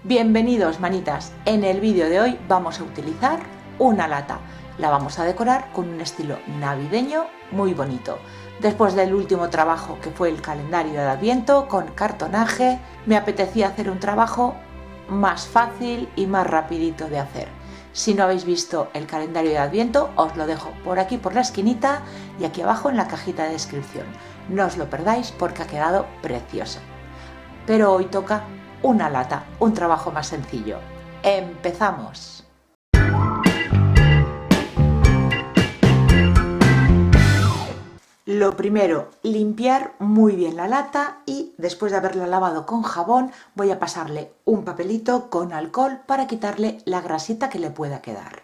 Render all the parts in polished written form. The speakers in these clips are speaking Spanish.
Bienvenidos manitas, en el vídeo de hoy vamos a utilizar una lata. La vamos a decorar con un estilo navideño muy bonito. Después del último trabajo que fue el calendario de Adviento con cartonaje, me apetecía hacer un trabajo más fácil y más rapidito de hacer. Si no habéis visto el calendario de Adviento, os lo dejo por aquí por la esquinita y aquí abajo en la cajita de descripción. No os lo perdáis porque ha quedado precioso. Pero hoy toca una lata, un trabajo más sencillo. ¡Empezamos! Lo primero, limpiar muy bien la lata y después de haberla lavado con jabón voy a pasarle un papelito con alcohol para quitarle la grasita que le pueda quedar.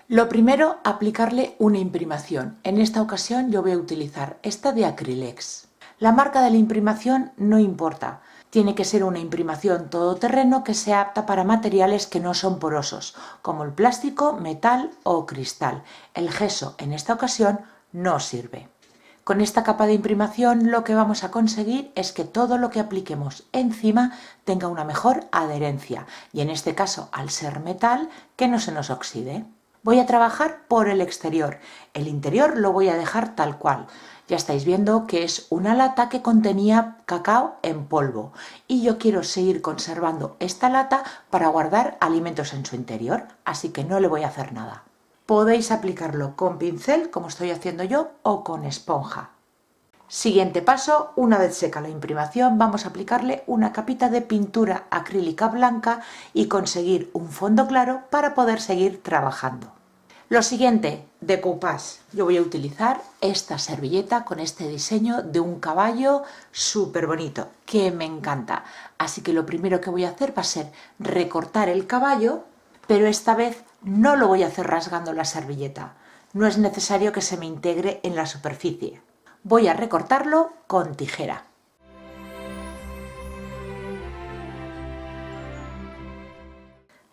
Lo primero, aplicarle una imprimación. En esta ocasión yo voy a utilizar esta de Acrylex. La marca de la imprimación no importa. Tiene que ser una imprimación todoterreno que sea apta para materiales que no son porosos, como el plástico, metal o cristal. El gesso en esta ocasión no sirve. Con esta capa de imprimación lo que vamos a conseguir es que todo lo que apliquemos encima tenga una mejor adherencia y en este caso, al ser metal, que no se nos oxide. Voy a trabajar por el exterior, el interior lo voy a dejar tal cual. Ya estáis viendo que es una lata que contenía cacao en polvo y yo quiero seguir conservando esta lata para guardar alimentos en su interior, así que no le voy a hacer nada. Podéis aplicarlo con pincel, como estoy haciendo yo, o con esponja. Siguiente paso, una vez seca la imprimación, vamos a aplicarle una capita de pintura acrílica blanca y conseguir un fondo claro para poder seguir trabajando. Lo siguiente, decoupage. Yo voy a utilizar esta servilleta con este diseño de un caballo súper bonito, que me encanta. Así que lo primero que voy a hacer va a ser recortar el caballo, pero esta vez no lo voy a hacer rasgando la servilleta. No es necesario que se me integre en la superficie. Voy a recortarlo con tijera.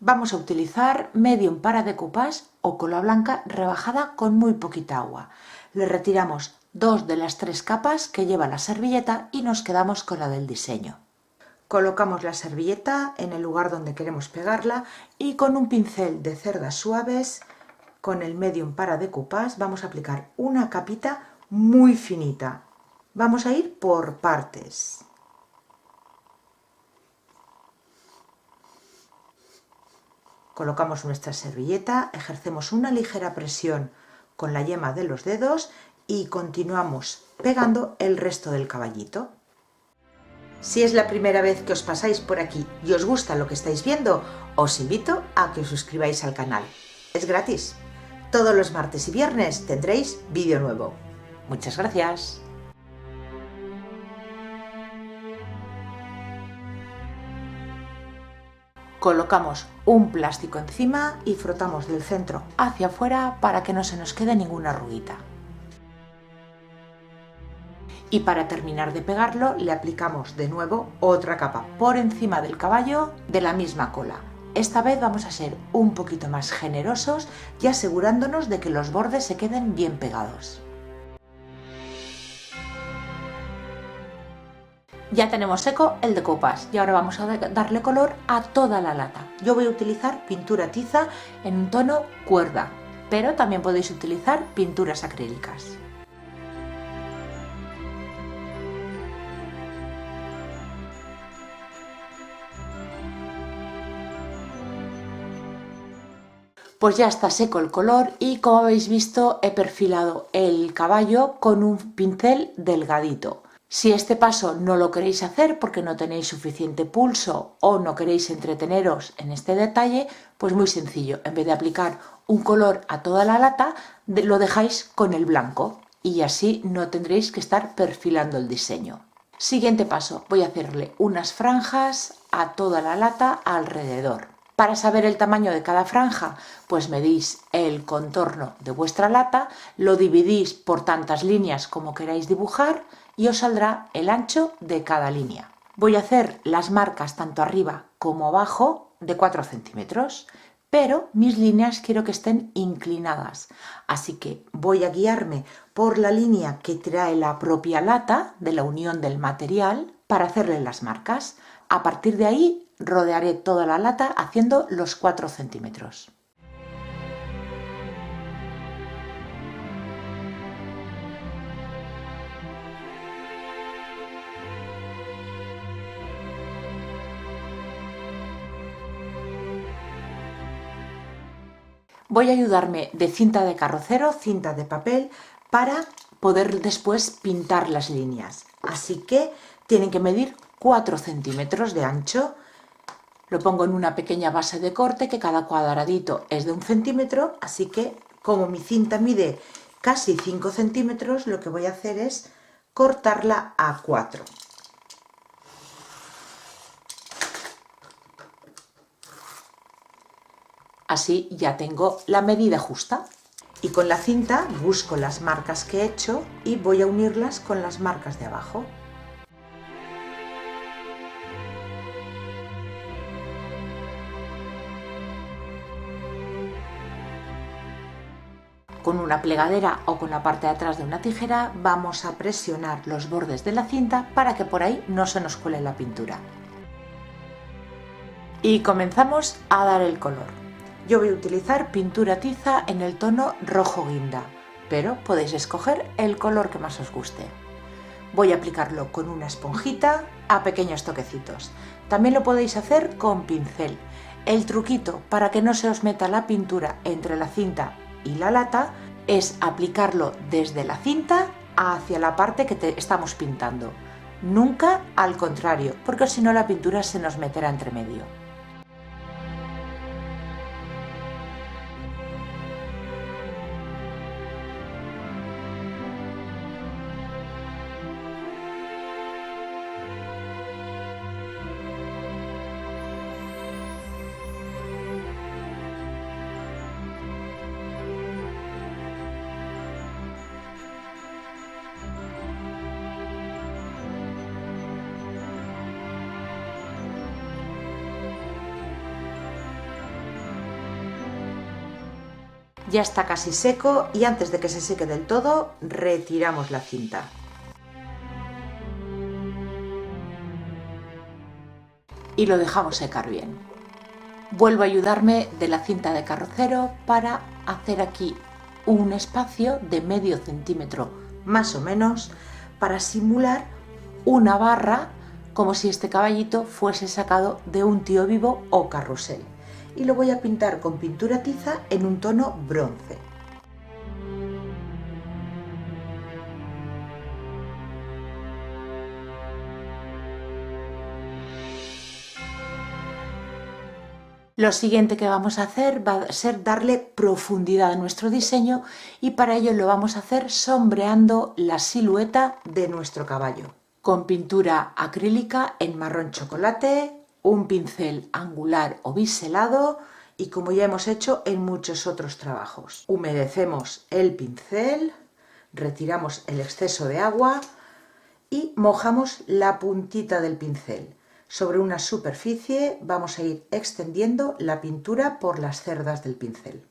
Vamos a utilizar medium para decoupage o cola blanca rebajada con muy poquita agua. Le retiramos 2 de las 3 capas que lleva la servilleta y nos quedamos con la del diseño. Colocamos la servilleta en el lugar donde queremos pegarla y con un pincel de cerdas suaves, con el medium para decoupage, vamos a aplicar una capita muy finita. Vamos a ir por partes. Colocamos nuestra servilleta, ejercemos una ligera presión con la yema de los dedos y continuamos pegando el resto del caballito. Si es la primera vez que os pasáis por aquí y os gusta lo que estáis viendo, os invito a que os suscribáis al canal. Es gratis. Todos los martes y viernes tendréis vídeo nuevo. Muchas gracias. Colocamos un plástico encima y frotamos del centro hacia afuera para que no se nos quede ninguna arruguita. Y para terminar de pegarlo le aplicamos de nuevo otra capa por encima del caballo de la misma cola. Esta vez vamos a ser un poquito más generosos y asegurándonos de que los bordes se queden bien pegados. Ya tenemos seco el decoupage y ahora vamos a darle color a toda la lata. Yo voy a utilizar pintura tiza en un tono cuerda, pero también podéis utilizar pinturas acrílicas. Pues ya está seco el color y como habéis visto he perfilado el caballo con un pincel delgadito. Si este paso no lo queréis hacer porque no tenéis suficiente pulso o no queréis entreteneros en este detalle, pues muy sencillo, en vez de aplicar un color a toda la lata, lo dejáis con el blanco y así no tendréis que estar perfilando el diseño. Siguiente paso, voy a hacerle unas franjas a toda la lata alrededor. Para saber el tamaño de cada franja, pues medís el contorno de vuestra lata, lo dividís por tantas líneas como queráis dibujar y os saldrá el ancho de cada línea. Voy a hacer las marcas tanto arriba como abajo de 4 centímetros, pero mis líneas quiero que estén inclinadas, así que voy a guiarme por la línea que trae la propia lata de la unión del material para hacerle las marcas. A partir de ahí rodearé toda la lata haciendo los 4 centímetros. Voy a ayudarme de cinta de carrocero, cinta de papel, para poder después pintar las líneas. Así que tienen que medir 4 centímetros de ancho. Lo pongo en una pequeña base de corte, que cada cuadradito es de 1 centímetro, así que como mi cinta mide casi 5 centímetros, lo que voy a hacer es cortarla a 4. Así ya tengo la medida justa. Y con la cinta busco las marcas que he hecho y voy a unirlas con las marcas de abajo. Con una plegadera o con la parte de atrás de una tijera vamos a presionar los bordes de la cinta para que por ahí no se nos cuele la pintura. Y comenzamos a dar el color. Yo voy a utilizar pintura tiza en el tono rojo guinda, pero podéis escoger el color que más os guste. Voy a aplicarlo con una esponjita a pequeños toquecitos. También lo podéis hacer con pincel. El truquito para que no se os meta la pintura entre la cinta y la lata es aplicarlo desde la cinta hacia la parte que estamos pintando. Nunca al contrario, porque si no la pintura se nos meterá entre medio. Ya está casi seco y antes de que se seque del todo, retiramos la cinta. Y lo dejamos secar bien. Vuelvo a ayudarme de la cinta de carrocero para hacer aquí un espacio de medio centímetro más o menos para simular una barra, como si este caballito fuese sacado de un tío vivo o carrusel. Y lo voy a pintar con pintura tiza en un tono bronce. Lo siguiente que vamos a hacer va a ser darle profundidad a nuestro diseño y para ello lo vamos a hacer sombreando la silueta de nuestro caballo. Con pintura acrílica en marrón chocolate, un pincel angular o biselado y como ya hemos hecho en muchos otros trabajos. Humedecemos el pincel, retiramos el exceso de agua y mojamos la puntita del pincel. Sobre una superficie vamos a ir extendiendo la pintura por las cerdas del pincel.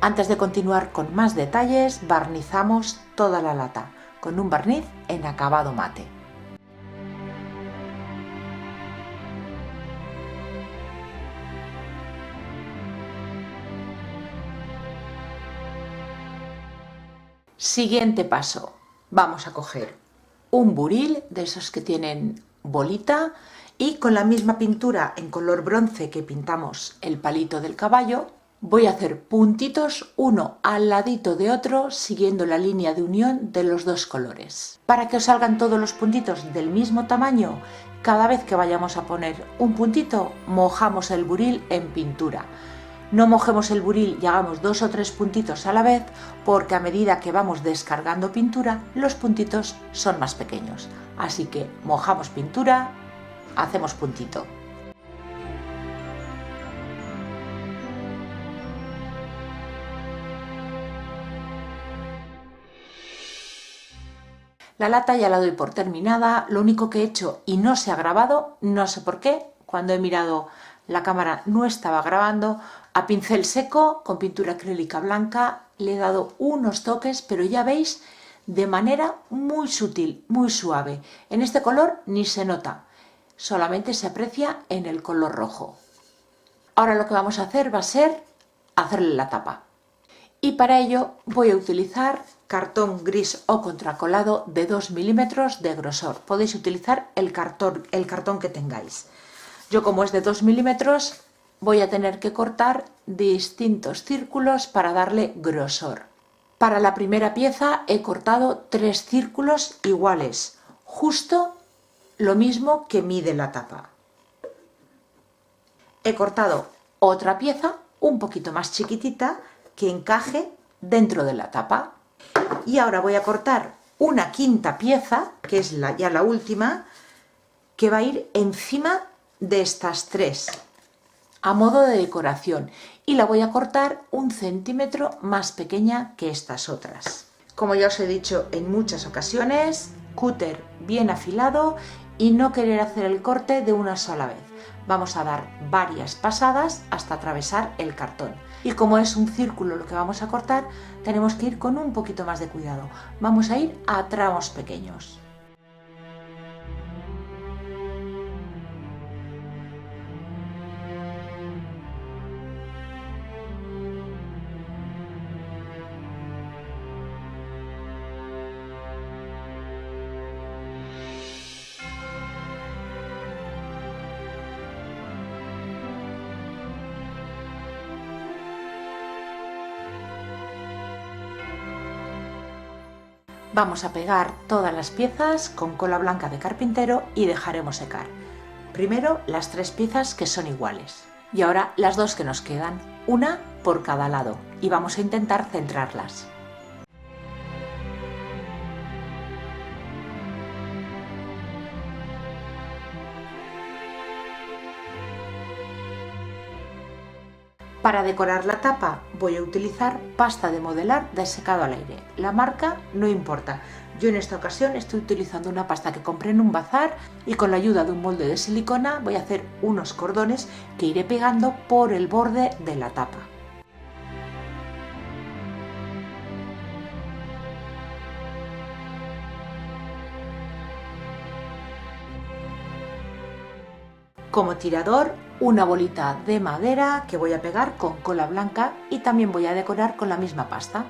Antes de continuar con más detalles, barnizamos toda la lata con un barniz en acabado mate. Siguiente paso, vamos a coger un buril de esos que tienen bolita y con la misma pintura en color bronce que pintamos el palito del caballo, voy a hacer puntitos uno al ladito de otro siguiendo la línea de unión de los dos colores. Para que os salgan todos los puntitos del mismo tamaño Cada vez que vayamos a poner un puntito, mojamos el buril en pintura. No mojemos el buril y hagamos 2 o 3 puntitos a la vez, porque a medida que vamos descargando pintura, los puntitos son más pequeños. Así que mojamos pintura, hacemos puntito. La lata ya la doy por terminada, lo único que he hecho y no se ha grabado, no sé por qué, cuando he mirado la cámara no estaba grabando, a pincel seco con pintura acrílica blanca le he dado unos toques, pero ya veis, de manera muy sutil, muy suave. En este color ni se nota, solamente se aprecia en el color rojo. Ahora lo que vamos a hacer va a ser hacerle la tapa. Y para ello voy a utilizar cartón gris o contracolado de 2 milímetros de grosor. Podéis utilizar el cartón que tengáis. Yo, como es de 2 milímetros, voy a tener que cortar distintos círculos para darle grosor. Para la primera pieza he cortado 3 círculos iguales, justo lo mismo que mide la tapa. He cortado otra pieza un poquito más chiquitita que encaje dentro de la tapa. Y ahora voy a cortar una quinta pieza, que es ya la última, que va a ir encima de estas 3, a modo de decoración, y la voy a cortar 1 centímetro más pequeña que estas otras. Como ya os he dicho en muchas ocasiones, cúter bien afilado y no querer hacer el corte de una sola vez. Vamos a dar varias pasadas hasta atravesar el cartón. Y como es un círculo lo que vamos a cortar, tenemos que ir con un poquito más de cuidado. Vamos a ir a tramos pequeños. Vamos a pegar todas las piezas con cola blanca de carpintero y dejaremos secar. Primero las 3 piezas que son iguales y ahora las 2 que nos quedan, una por cada lado, y vamos a intentar centrarlas. Para decorar la tapa voy a utilizar pasta de modelar de secado al aire. La marca no importa. Yo en esta ocasión estoy utilizando una pasta que compré en un bazar y con la ayuda de un molde de silicona voy a hacer unos cordones que iré pegando por el borde de la tapa. Como tirador, una bolita de madera que voy a pegar con cola blanca y también voy a decorar con la misma pasta.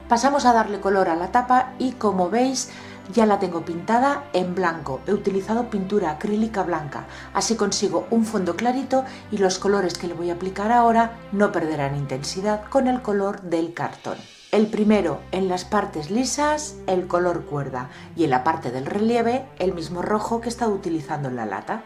Pasamos a darle color a la tapa y, como veis, ya la tengo pintada en blanco. He utilizado pintura acrílica blanca, así consigo un fondo clarito y los colores que le voy a aplicar ahora no perderán intensidad con el color del cartón. El primero en las partes lisas, el color cuerda, y en la parte del relieve el mismo rojo que he estado utilizando en la lata.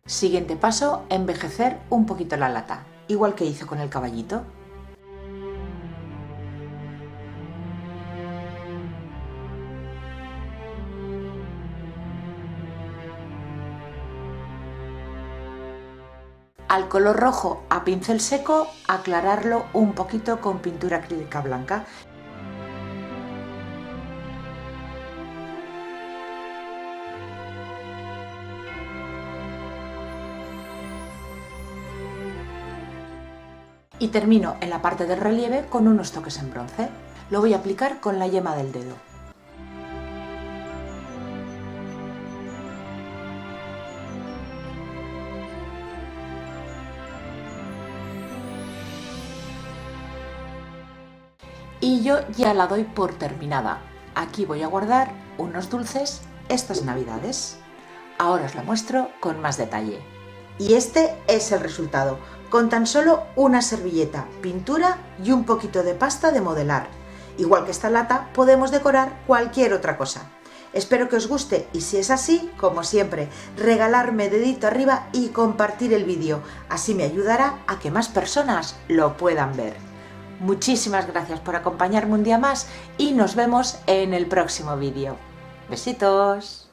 Siguiente paso, envejecer un poquito la lata, igual que hice con el caballito. Al color rojo a pincel seco, aclararlo un poquito con pintura acrílica blanca. Y termino en la parte del relieve con unos toques en bronce. Lo voy a aplicar con la yema del dedo. Y yo ya la doy por terminada. aquí voy a guardar unos dulces estas navidades. Ahora os lo muestro con más detalle. Y este es el resultado, con tan solo una servilleta, pintura y un poquito de pasta de modelar. Igual que esta lata, podemos decorar cualquier otra cosa. Espero que os guste y si es así, como siempre, regalarme dedito arriba y compartir el vídeo. Así me ayudará a que más personas lo puedan ver. Muchísimas gracias por acompañarme un día más y nos vemos en el próximo vídeo. Besitos.